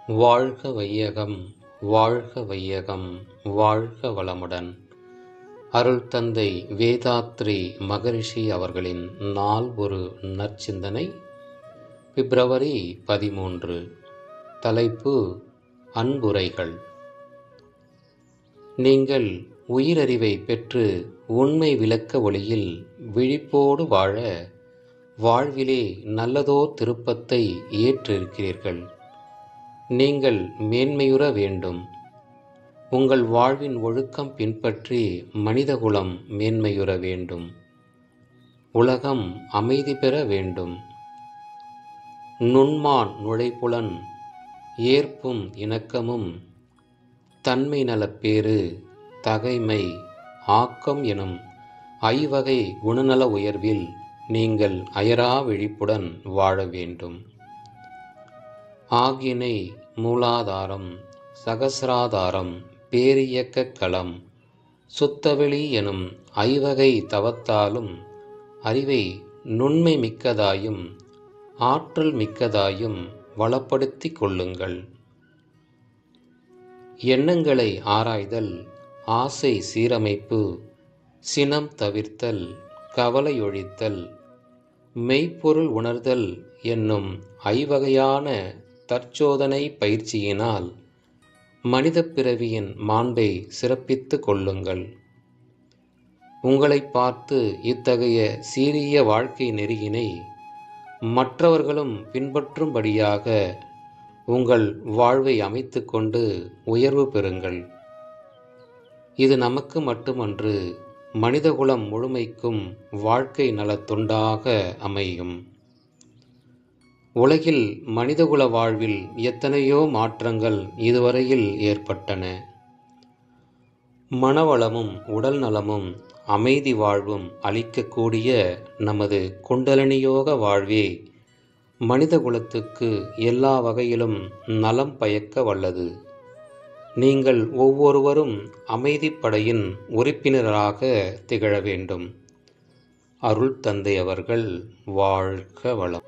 வாழ்க வையகம், வாழ்க வையகம், வாழ்க வளமுடன். அருள் தந்தை வேதாத்ரி மகரிஷி அவர்களின் நாள் ஒரு நற்சிந்தனை. பிப்ரவரி 13. தலைப்பு: அன்புரைகள். நீங்கள் உயிரறிவை பெற்று உண்மை விளக்க ஒளியில் விழிப்போடு வாழ வாழ்விலே நல்லதோர் திருப்பத்தை ஏற்றிருக்கிறீர்கள். நீங்கள் மேன்மையுற வேண்டும். உங்கள் வாழ்வின் ஒழுக்கம் பின்பற்றி மனிதகுலம் மேன்மையுற வேண்டும். உலகம் அமைதி பெற வேண்டும். நுண்மான் நுழைப்புலன் ஏற்பும் இணக்கமும் தன்மை நலப்பேறு தகைமை ஆக்கம் எனும் ஐவகை குணநல உயர்வில் நீங்கள் அயரா விழிப்புடன் வாழ வேண்டும். ஆகினை மூலாதாரம், சகசிராதாரம், பேரியக்க களம், சுத்தவெளி எனும் ஐவகை தவத்தாலும் அறிவை நுண்மை மிக்கதாயும் ஆற்றல் மிக்கதாயும் வளப்படுத்தி கொள்ளுங்கள். எண்ணங்களை ஆராய்தல், ஆசை சீரமைப்பு, சினம் தவிர்த்தல், கவலையொழித்தல், மெய்ப்பொருள் உணர்தல் என்னும் ஐவகையான தற்சோதனை பயிற்சியினால் மனித பிறவியின் மாண்பை சிறப்பித்து கொள்ளுங்கள். உங்களை பார்த்து இத்தகைய சீரிய வாழ்க்கை நெறியினை மற்றவர்களும் பின்பற்றும்படியாக உங்கள் வாழ்வை அமைத்து கொண்டு உயர்வு பெறுங்கள். இது நமக்கு மட்டுமன்று, மனிதகுலம் முழுமைக்கும் வாழ்க்கை நலத்துண்டாக அமையும். உலகில் மனிதகுல வாழ்வில் எத்தனையோ மாற்றங்கள் இதுவரையில் ஏற்பட்டன. மனவளமும் உடல் நலமும் அமைதி வாழ்வும் அளிக்கக்கூடிய நமது குண்டலினியோக வாழ்வே மனிதகுலத்துக்கு எல்லா வகையிலும் நலம் பயக்க வல்லது. நீங்கள் ஒவ்வொருவரும் அமைதிப்படையின் உறுப்பினராக திகழ வேண்டும். அருள் தந்தை அவர்கள் வாழ்க வளம்.